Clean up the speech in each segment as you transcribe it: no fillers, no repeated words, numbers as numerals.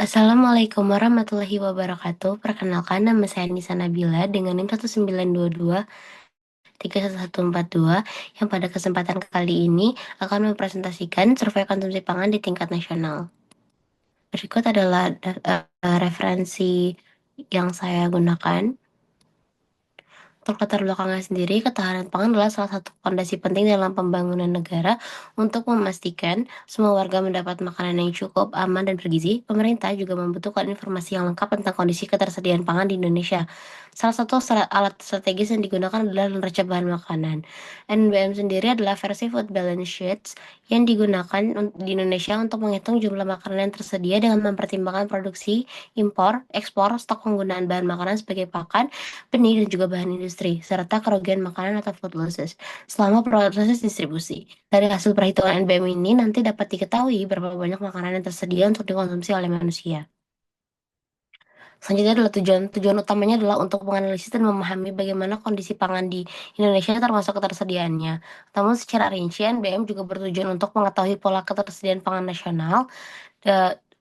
Assalamualaikum warahmatullahi wabarakatuh. Perkenalkan, nama saya Nisa Nabila dengan NIM 192231142 yang pada kesempatan kali ini akan mempresentasikan survei konsumsi pangan di tingkat nasional. Berikut adalah referensi yang saya gunakan. Untuk latar belakangnya sendiri, ketahanan pangan adalah salah satu fondasi penting dalam pembangunan negara. Untuk memastikan semua warga mendapat makanan yang cukup, aman, dan bergizi, pemerintah juga membutuhkan informasi yang lengkap tentang kondisi ketersediaan pangan di Indonesia. Salah satu alat strategis yang digunakan adalah neraca bahan makanan. NBM sendiri adalah versi Food Balance Sheets yang digunakan di Indonesia untuk menghitung jumlah makanan yang tersedia dengan mempertimbangkan produksi, impor, ekspor, stok penggunaan bahan makanan sebagai pakan, benih, dan juga bahan industri, serta kerugian makanan atau food losses selama proses distribusi. Dari hasil perhitungan NBM ini nanti dapat diketahui berapa banyak makanan yang tersedia untuk dikonsumsi oleh manusia. Selanjutnya adalah tujuan utamanya adalah untuk menganalisis dan memahami bagaimana kondisi pangan di Indonesia termasuk ketersediaannya. Namun secara rinci, NBM juga bertujuan untuk mengetahui pola ketersediaan pangan nasional,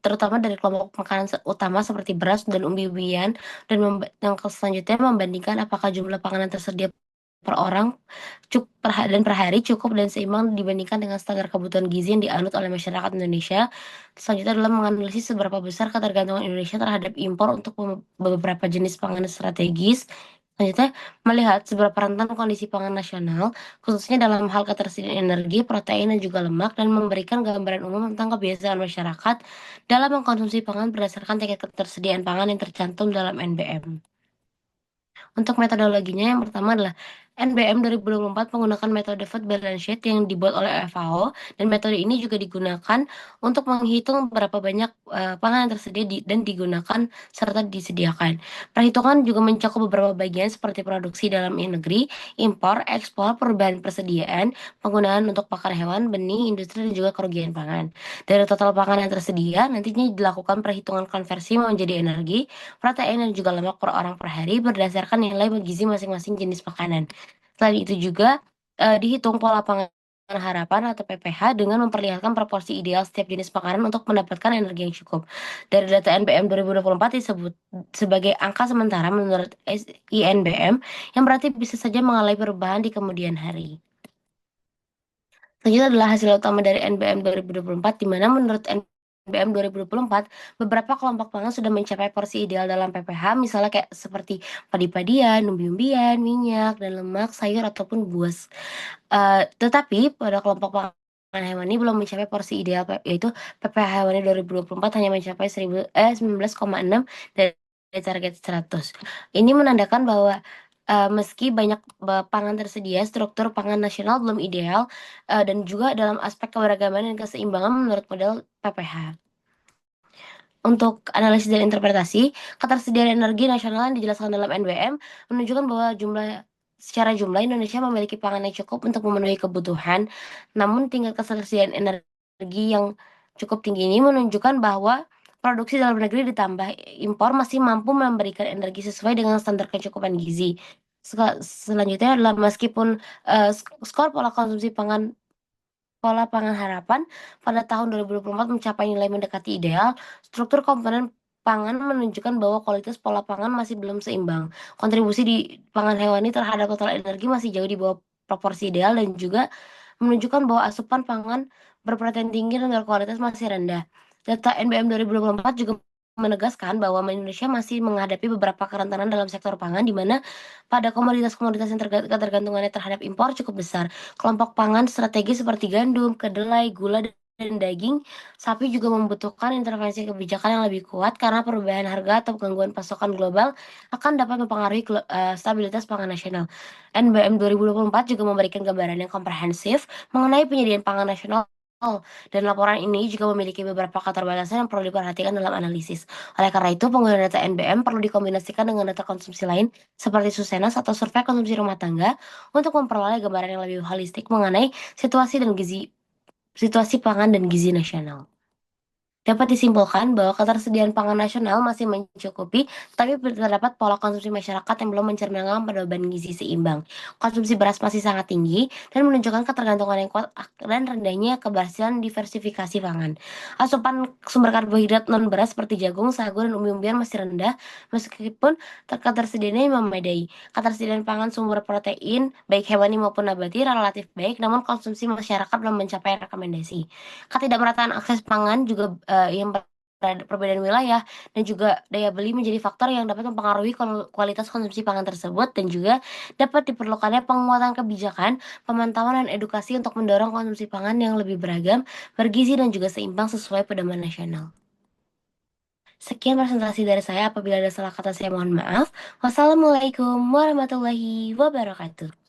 terutama dari kelompok makanan utama seperti beras dan umbi-umbian, dan yang selanjutnya membandingkan apakah jumlah panganan tersedia per orang dan per hari cukup dan seimbang dibandingkan dengan standar kebutuhan gizi yang dianut oleh masyarakat Indonesia. Selanjutnya adalah menganalisis seberapa besar ketergantungan Indonesia terhadap impor untuk beberapa jenis pangan strategis. Selanjutnya, melihat seberapa rentan kondisi pangan nasional, khususnya dalam hal ketersediaan energi, protein, dan juga lemak, dan memberikan gambaran umum tentang kebiasaan masyarakat dalam mengkonsumsi pangan berdasarkan tingkat ketersediaan pangan yang tercantum dalam NBM. Untuk metodologinya yang pertama adalah NBM 2024 menggunakan metode Food Balance Sheet yang dibuat oleh FAO, dan metode ini juga digunakan untuk menghitung berapa banyak pangan yang tersedia dan digunakan serta disediakan. Perhitungan juga mencakup beberapa bagian seperti produksi dalam negeri, impor, ekspor, perubahan persediaan, penggunaan untuk pakan hewan, benih, industri, dan juga kerugian pangan. Dari total pangan yang tersedia, nantinya dilakukan perhitungan konversi menjadi energi, protein, dan juga lemak per orang per hari berdasarkan nilai gizi masing-masing jenis makanan. Selain itu juga dihitung pola pangan harapan atau PPH dengan memperlihatkan proporsi ideal setiap jenis makanan untuk mendapatkan energi yang cukup. Dari data NBM 2024 disebut sebagai angka sementara menurut INBM, yang berarti bisa saja mengalami perubahan di kemudian hari. Selanjutnya adalah hasil utama dari NBM 2024, di mana menurut NBM 2024, beberapa kelompok pangan sudah mencapai porsi ideal dalam PPH, misalnya kayak seperti padi-padian, umbi-umbian, minyak, dan lemak, sayur, ataupun buah. Tetapi pada kelompok pangan hewani belum mencapai porsi ideal, yaitu PPH hewani 2024 hanya mencapai 19,6 dari target 100. Ini menandakan bahwa meski banyak pangan tersedia, struktur pangan nasional belum ideal, dan juga dalam aspek keberagaman dan keseimbangan menurut model PPH. Untuk analisis dan interpretasi, ketersediaan energi nasional yang dijelaskan dalam NBM menunjukkan bahwa secara jumlah Indonesia memiliki pangan yang cukup untuk memenuhi kebutuhan, namun tingkat ketersediaan energi yang cukup tinggi ini menunjukkan bahwa produksi dalam negeri ditambah impor masih mampu memberikan energi sesuai dengan standar kecukupan gizi. Selanjutnya adalah meskipun skor pola pangan harapan pada tahun 2024 mencapai nilai mendekati ideal, struktur komponen pangan menunjukkan bahwa kualitas pola pangan masih belum seimbang. Kontribusi di pangan hewani terhadap total energi masih jauh di bawah proporsi ideal, dan juga menunjukkan bahwa asupan pangan berprotein tinggi dan berkualitas masih rendah. Data NBM 2024 juga menegaskan bahwa Indonesia masih menghadapi beberapa kerentanan dalam sektor pangan, di mana pada komoditas-komoditas yang ketergantungannya terhadap impor cukup besar. Kelompok pangan strategis seperti gandum, kedelai, gula, dan daging sapi juga membutuhkan intervensi kebijakan yang lebih kuat karena perubahan harga atau gangguan pasokan global akan dapat mempengaruhi stabilitas pangan nasional. NBM 2024 juga memberikan gambaran yang komprehensif mengenai penyediaan pangan nasional, dan laporan ini juga memiliki beberapa keterbatasan yang perlu diperhatikan dalam analisis. Oleh karena itu, penggunaan data NBM perlu dikombinasikan dengan data konsumsi lain seperti Susenas atau survei konsumsi rumah tangga untuk memperoleh gambaran yang lebih holistik mengenai situasi pangan dan gizi nasional. Dapat disimpulkan bahwa ketersediaan pangan nasional masih mencukupi, tapi terdapat pola konsumsi masyarakat yang belum mencerminkan pedoman gizi seimbang. Konsumsi beras masih sangat tinggi dan menunjukkan ketergantungan yang kuat dan rendahnya keberhasilan diversifikasi pangan. Asupan sumber karbohidrat non beras seperti jagung, sagu, dan umbi-umbian masih rendah, meskipun ketersediaannya memadai. Ketersediaan pangan sumber protein, baik hewani maupun nabati, relatif baik, namun konsumsi masyarakat belum mencapai rekomendasi. Ketidakmerataan akses pangan juga, yang perbedaan wilayah dan juga daya beli menjadi faktor yang dapat mempengaruhi kualitas konsumsi pangan tersebut, dan juga dapat diperlukannya penguatan kebijakan, pemantauan, dan edukasi untuk mendorong konsumsi pangan yang lebih beragam, bergizi, dan juga seimbang sesuai pedoman nasional. Sekian presentasi dari saya, apabila ada salah kata saya mohon maaf. Wassalamualaikum warahmatullahi wabarakatuh.